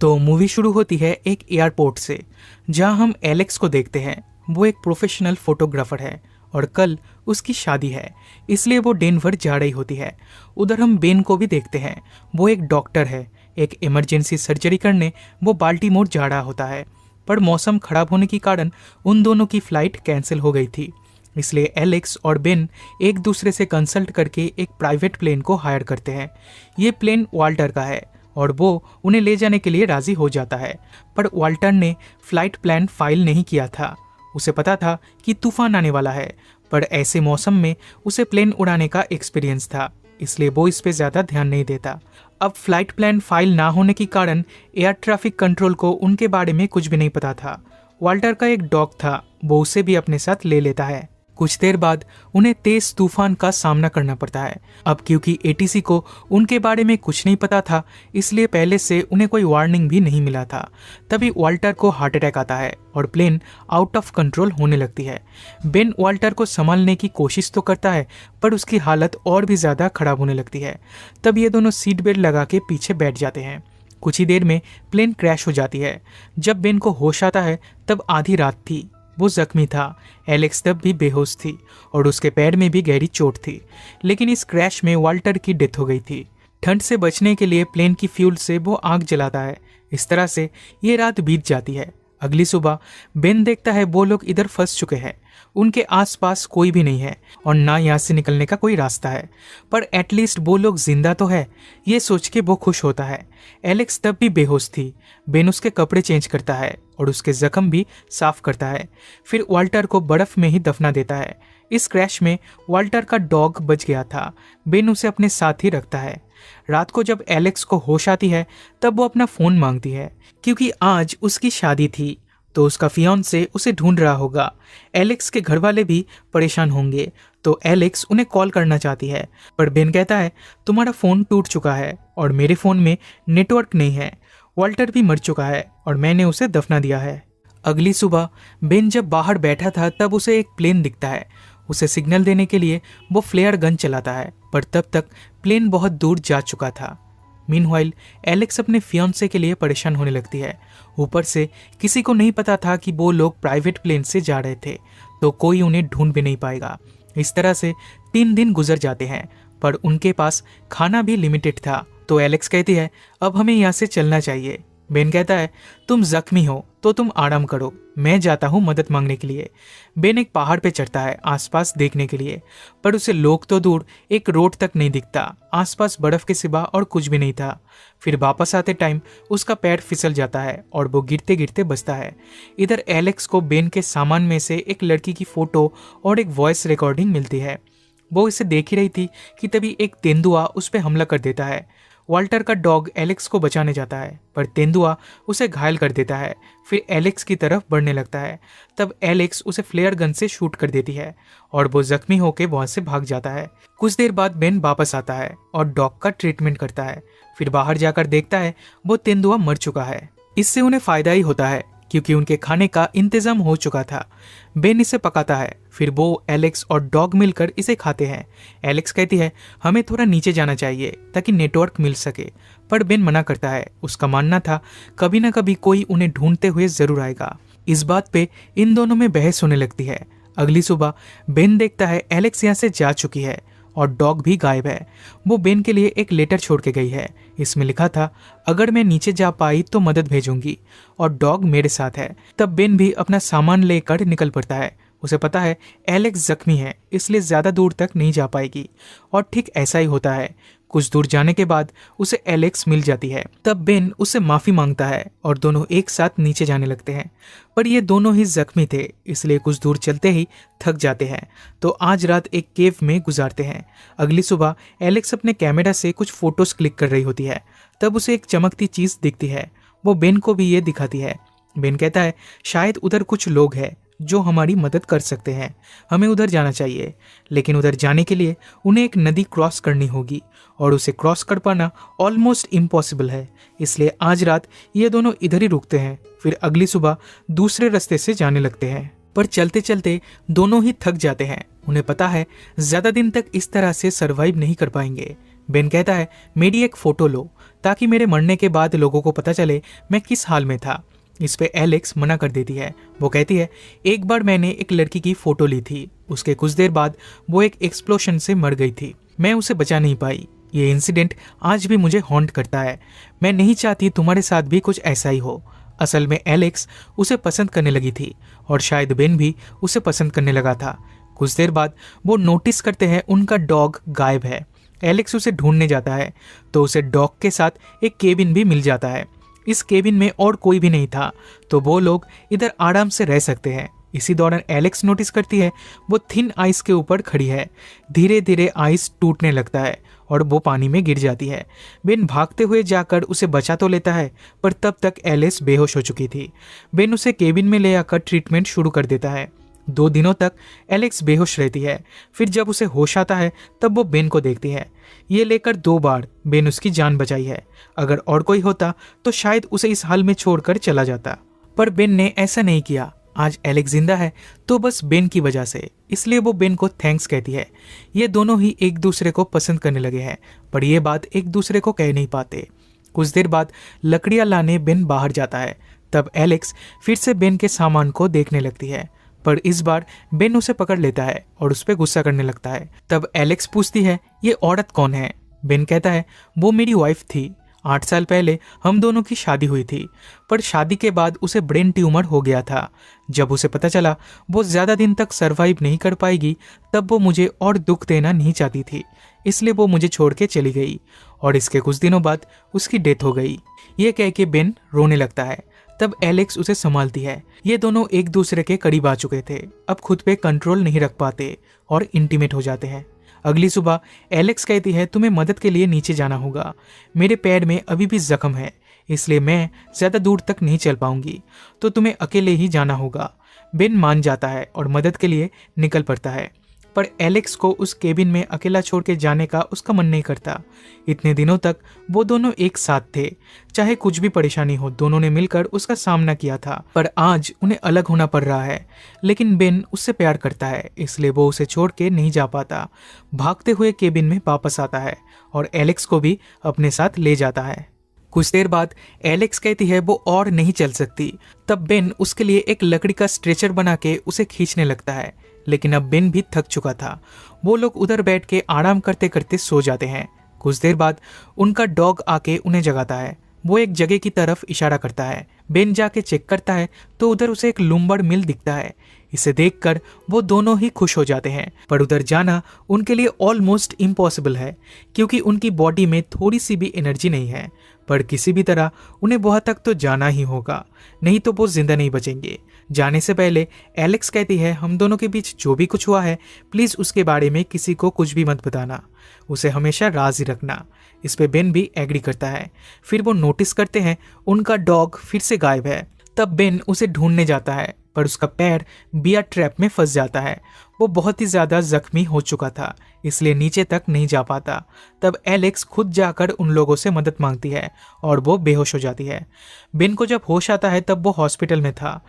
तो मूवी शुरू होती है एक एयरपोर्ट से, जहां हम एलेक्स को देखते हैं। वो एक प्रोफेशनल फोटोग्राफर है और कल उसकी शादी है, इसलिए वो डेनवर जा रही होती है। उधर हम बेन को भी देखते हैं। वो एक डॉक्टर है। एक इमरजेंसी सर्जरी करने वो बाल्टीमोर जा रहा होता है, पर मौसम खराब होने के कारण उन दोनों की फ्लाइट कैंसिल हो गई थी। इसलिए एलेक्स और बेन एक दूसरे से कंसल्ट करके एक प्राइवेट प्लेन को हायर करते हैं। ये प्लेन वाल्टर का है और वो उन्हें ले जाने के लिए राजी हो जाता है, पर वाल्टर ने फ्लाइट प्लान फाइल नहीं किया था। उसे पता था कि तूफान आने वाला है, पर ऐसे मौसम में उसे प्लेन उड़ाने का एक्सपीरियंस था, इसलिए वो इस पे ज़्यादा ध्यान नहीं देता। अब फ्लाइट प्लान फाइल ना होने के कारण एयर ट्रैफिक कंट्रोल को उनके बारे में कुछ भी नहीं पता था। वाल्टर का एक डॉग था, वो उसे भी अपने साथ ले लेता है। कुछ देर बाद उन्हें तेज तूफान का सामना करना पड़ता है। अब क्योंकि एटीसी को उनके बारे में कुछ नहीं पता था, इसलिए पहले से उन्हें कोई वार्निंग भी नहीं मिला था। तभी वाल्टर को हार्ट अटैक आता है और प्लेन आउट ऑफ कंट्रोल होने लगती है। बेन वाल्टर को संभालने की कोशिश तो करता है, पर उसकी हालत और भी ज़्यादा खराब होने लगती है। तब ये दोनों सीट बेल्ट लगा के पीछे बैठ जाते हैं। कुछ ही देर में प्लेन क्रैश हो जाती है। जब बेन को होश आता है तब आधी रात थी। वो जख्मी था। एलेक्स तब भी बेहोश थी और उसके पैर में भी गहरी चोट थी, लेकिन इस क्रैश में वाल्टर की डेथ हो गई थी। ठंड से बचने के लिए प्लेन की फ्यूल से वो आग जलाता है। इस तरह से ये रात बीत जाती है। अगली सुबह बेन देखता है वो लोग इधर फंस चुके हैं। उनके आसपास कोई भी नहीं है और ना यहाँ से निकलने का कोई रास्ता है, पर एटलीस्ट वो लोग जिंदा तो है, ये सोच के वो खुश होता है। एलेक्स तब भी बेहोश थी। बेन उसके कपड़े चेंज करता है और उसके जख्म भी साफ करता है। फिर वाल्टर को बर्फ में ही दफना देता है। इस क्रैश में वाल्टर का डॉग बच गया था। बेन उसे अपने साथ ही रखता है। रात को जब एलेक्स को होश आती है तब वो अपना फोन मांगती है, क्योंकि आज उसकी शादी थी, तो उसका फियांसे उसे ढूंढ रहा होगा। एलेक्स के घर वाले भी परेशान होंगे, तो एलेक्स उन्हें कॉल करना चाहती है, पर बेन कहता है तुम्हारा फ़ोन टूट चुका है और मेरे फ़ोन में नेटवर्क नहीं है। वाल्टर भी मर चुका है और मैंने उसे दफना दिया है। अगली सुबह बेन जब बाहर बैठा था तब उसे एक प्लेन दिखता है। उसे सिग्नल देने के लिए वो फ्लेयर गन चलाता है, पर तब तक प्लेन बहुत दूर जा चुका था। मीनवाइल एलेक्स अपने फियांसे के लिए परेशान होने लगती है। ऊपर से किसी को नहीं पता था कि वो लोग प्राइवेट प्लेन से जा रहे थे, तो कोई उन्हें ढूंढ भी नहीं पाएगा। इस तरह से 3 दिन गुजर जाते हैं, पर उनके पास खाना भी लिमिटेड था। तो एलेक्स कहती है अब हमें यहाँ से चलना चाहिए। बेन कहता है तुम जख्मी हो तो तुम आराम करो, मैं जाता हूँ मदद मांगने के लिए। बेन एक पहाड़ पे चढ़ता है आसपास देखने के लिए, पर उसे लोग तो दूर एक रोड तक नहीं दिखता। आसपास बर्फ के सिवा और कुछ भी नहीं था। फिर वापस आते टाइम उसका पैर फिसल जाता है और वो गिरते गिरते बचता है। इधर एलेक्स को बेन के सामान में से एक लड़की की फोटो और एक वॉइस रिकॉर्डिंग मिलती है। वो इसे देख ही रही थी कि तभी एक तेंदुआ उस पर हमला कर देता है। वाल्टर का डॉग एलेक्स को बचाने जाता है, पर तेंदुआ उसे घायल कर देता है। फिर एलेक्स की तरफ बढ़ने लगता है। तब एलेक्स उसे फ्लेयर गन से शूट कर देती है और वो जख्मी होकर वहां से भाग जाता है। कुछ देर बाद बेन वापस आता है और डॉग का ट्रीटमेंट करता है। फिर बाहर जाकर देखता है वो तेंदुआ मर चुका है। इससे उन्हें फायदा ही होता है, क्योंकि उनके खाने का इंतजाम हो चुका था। बेन इसे पकाता है, फिर वो एलेक्स और डॉग मिलकर इसे खाते हैं। एलेक्स कहती है हमें थोड़ा नीचे जाना चाहिए ताकि नेटवर्क मिल सके, पर बेन मना करता है। उसका मानना था कभी ना कभी कोई उन्हें ढूंढते हुए जरूर आएगा। इस बात पे इन दोनों में बहस होने लगती है। अगली सुबह बेन देखता है एलेक्स यहाँ से जा चुकी है और डॉग भी गायब है। वो बेन के लिए एक लेटर छोड़ के गई है। इसमें लिखा था अगर मैं नीचे जा पाई तो मदद भेजूंगी और डॉग मेरे साथ है। तब बेन भी अपना सामान लेकर निकल पड़ता है। उसे पता है एलेक्स जख्मी है, इसलिए ज्यादा दूर तक नहीं जा पाएगी, और ठीक ऐसा ही होता है। कुछ दूर जाने के बाद उसे एलेक्स मिल जाती है। तब बेन उससे माफी मांगता है और दोनों एक साथ नीचे जाने लगते हैं, पर ये दोनों ही जख्मी थे, इसलिए कुछ दूर चलते ही थक जाते हैं। तो आज रात एक केव में गुजारते हैं। अगली सुबह एलेक्स अपने कैमरा से कुछ फोटोज क्लिक कर रही होती है। तब उसे एक चमकती चीज दिखती है। वो बेन को भी ये दिखाती है। बेन कहता है शायद उधर कुछ लोग हैं जो हमारी मदद कर सकते हैं, हमें उधर जाना चाहिए। लेकिन उधर जाने के लिए उन्हें एक नदी क्रॉस करनी होगी और उसे क्रॉस कर पाना ऑलमोस्ट इम्पॉसिबल है, इसलिए आज रात ये दोनों इधर ही रुकते हैं। फिर अगली सुबह दूसरे रास्ते से जाने लगते हैं, पर चलते चलते दोनों ही थक जाते हैं। उन्हें पता है ज्यादा दिन तक इस तरह से सरवाइव नहीं कर पाएंगे। बेन कहता है मेरी एक फोटो लो ताकि मेरे मरने के बाद लोगों को पता चले मैं किस हाल में था। इस पे एलेक्स मना कर देती है। वो कहती है एक बार मैंने एक लड़की की फोटो ली थी, उसके कुछ देर बाद वो एक एक्सप्लोशन से मर गई थी, मैं उसे बचा नहीं पाई। ये इंसिडेंट आज भी मुझे हॉन्ट करता है। मैं नहीं चाहती तुम्हारे साथ भी कुछ ऐसा ही हो। असल में एलेक्स उसे पसंद करने लगी थी और शायद बेन भी उसे पसंद करने लगा था। कुछ देर बाद वो नोटिस करते हैं उनका डॉग गायब है। एलेक्स उसे ढूंढने जाता है तो उसे डॉग के साथ एक केबिन भी मिल जाता है। इस केबिन में और कोई भी नहीं था तो वो लोग इधर आराम से रह सकते हैं। इसी दौरान एलेक्स नोटिस करती है वो थिन आइस के ऊपर खड़ी है। धीरे धीरे आइस टूटने लगता है और वो पानी में गिर जाती है। बेन भागते हुए जाकर उसे बचा तो लेता है पर तब तक एलिस बेहोश हो चुकी थी। बेन उसे केबिन में ले आकर ट्रीटमेंट शुरू कर देता है। 2 दिनों तक एलेक्स बेहोश रहती है। फिर जब उसे होश आता है तब वो बेन को देखती है। ये लेकर 2 बार बेन उसकी जान बचाई है। अगर और कोई होता तो शायद उसे इस हाल में छोड़कर चला जाता, पर बेन ने ऐसा नहीं किया। आज एलेक्स जिंदा है तो बस बेन की वजह से, इसलिए वो बेन को थैंक्स कहती है। ये दोनों ही एक दूसरे को पसंद करने लगे हैं पर ये बात एक दूसरे को कह नहीं पाते। कुछ देर बाद लकड़ियां लाने बेन बाहर जाता है। तब एलेक्स फिर से बेन के सामान को देखने लगती है पर इस बार बेन उसे पकड़ लेता है और उस पर गुस्सा करने लगता है। तब एलेक्स पूछती है ये औरत कौन है। बेन कहता है वो मेरी वाइफ थी। 8 साल पहले हम दोनों की शादी हुई थी पर शादी के बाद उसे ब्रेन ट्यूमर हो गया था। जब उसे पता चला वो ज़्यादा दिन तक सरवाइव नहीं कर पाएगी तब वो मुझे और दुख देना नहीं चाहती थी, इसलिए वो मुझे छोड़ के चली गई और इसके कुछ दिनों बाद उसकी डेथ हो गई। ये कह के बेन रोने लगता है। तब एलेक्स उसे संभालती है। ये दोनों एक दूसरे के करीब आ चुके थे, अब खुद पे कंट्रोल नहीं रख पाते और इंटीमेट हो जाते हैं। अगली सुबह एलेक्स कहती है तुम्हें मदद के लिए नीचे जाना होगा, मेरे पैर में अभी भी जख्म है इसलिए मैं ज़्यादा दूर तक नहीं चल पाऊंगी, तो तुम्हें अकेले ही जाना होगा। बेन मान जाता है और मदद के लिए निकल पड़ता है पर एलेक्स को उस केबिन में अकेला छोड़ के जाने का उसका मन नहीं करता। इतने दिनों तक वो दोनों एक साथ थे, चाहे कुछ भी परेशानी हो दोनों ने मिलकर उसका सामना किया था, पर आज उन्हें अलग होना पड़ रहा है। लेकिन बेन उससे प्यार करता है इसलिए वो उसे छोड़ के नहीं जा पाता। भागते हुए केबिन में वापस आता है और एलेक्स को भी अपने साथ ले जाता है। कुछ देर बाद एलेक्स कहती है वो और नहीं चल सकती। तब बेन उसके लिए एक लकड़ी का स्ट्रेचर बना के उसे खींचने लगता है, लेकिन अब बेन भी थक चुका था। वो लोग उधर बैठ के आराम करते करते सो जाते हैं। कुछ देर बाद उनका डॉग आके उन्हें जगाता है। वो एक जगह की तरफ इशारा करता है। बेन जाके चेक करता है तो उधर उसे एक लुम्बड़ मिल दिखता है। इसे देखकर वो दोनों ही खुश हो जाते हैं, पर उधर जाना उनके लिए ऑलमोस्ट इम्पॉसिबल है क्योंकि उनकी बॉडी में थोड़ी सी भी एनर्जी नहीं है। पर किसी भी तरह उन्हें वहां तक तो जाना ही होगा, नहीं तो वो जिंदा नहीं बचेंगे। जाने से पहले एलेक्स कहती है हम दोनों के बीच जो भी कुछ हुआ है प्लीज उसके बारे में किसी को कुछ भी मत बताना, उसे हमेशा राज ही रखना। इस पे बेन भी एग्री करता है। फिर वो नोटिस करते हैं उनका डॉग फिर से गायब है। तब बेन उसे ढूंढने जाता है पर उसका पैर बियर ट्रैप में फंस जाता है। वो बहुत ही ज्यादा जख्मी हो चुका था इसलिए नीचे तक नहीं जा पाता। तब एलेक्स खुद जाकर उन लोगों से मदद मांगती है और वो बेहोश हो जाती है। बेन को जब होश आता है तब वो हॉस्पिटल में था।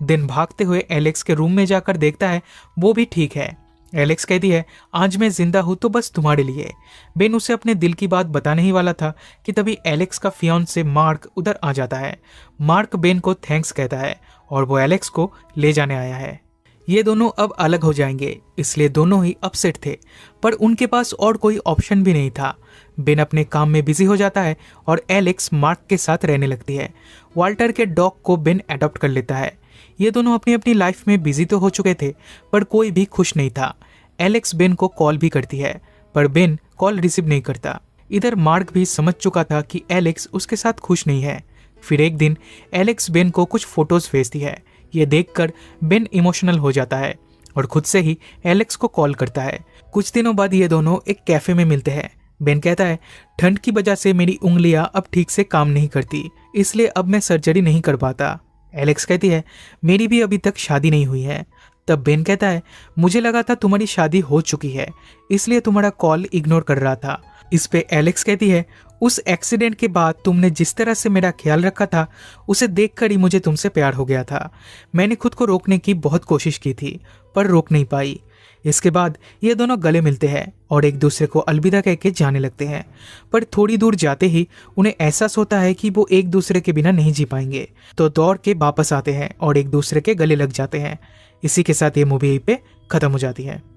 दिन भागते हुए एलेक्स के रूम में जाकर देखता है वो भी ठीक है। एलेक्स कहती है आज मैं जिंदा हूं तो बस तुम्हारे लिए। बेन उसे अपने दिल की बात बताने ही वाला था कि तभी एलेक्स का फियांसे मार्क उधर आ जाता है। मार्क बेन को थैंक्स कहता है और वो एलेक्स को ले जाने आया है। ये दोनों अब अलग हो जाएंगे इसलिए दोनों ही अपसेट थे, पर उनके पास और कोई ऑप्शन भी नहीं था। बेन अपने काम में बिजी हो जाता है और एलेक्स मार्क के साथ रहने लगती है। वाल्टर के डॉग को बेन अडॉप्ट कर लेता है। ये दोनों अपनी अपनी लाइफ में बिजी तो हो चुके थे पर कोई भी खुश नहीं था। एलेक्स बेन को कॉल भी करती है पर बेन कॉल रिसीव नहीं करता। इधर मार्क भी समझ चुका था कि एलेक्स उसके साथ खुश नहीं है। फिर एक दिन एलेक्स बेन को कुछ फोटोज भेजती है। ये देखकर बेन इमोशनल हो जाता है और खुद से ही एलेक्स को कॉल करता है। कुछ दिनों बाद ये दोनों एक कैफे में मिलते हैं। बेन कहता है ठंड की वजह से मेरी उंगलियां अब ठीक से काम नहीं करती इसलिए अब मैं सर्जरी नहीं कर पाता। एलेक्स कहती है मेरी भी अभी तक शादी नहीं हुई है। तब बेन कहता है मुझे लगा था तुम्हारी शादी हो चुकी है इसलिए तुम्हारा कॉल इग्नोर कर रहा था। इस पे एलेक्स कहती है उस एक्सीडेंट के बाद तुमने जिस तरह से मेरा ख्याल रखा था उसे देखकर ही मुझे तुमसे प्यार हो गया था। मैंने खुद को रोकने की बहुत कोशिश की थी पर रोक नहीं पाई। इसके बाद ये दोनों गले मिलते हैं और एक दूसरे को अलविदा कह के जाने लगते हैं। पर थोड़ी दूर जाते ही उन्हें एहसास होता है कि वो एक दूसरे के बिना नहीं जी पाएंगे, तो दौड़ के वापस आते हैं और एक दूसरे के गले लग जाते हैं। इसी के साथ ये मूवी यहीं पे खत्म हो जाती है।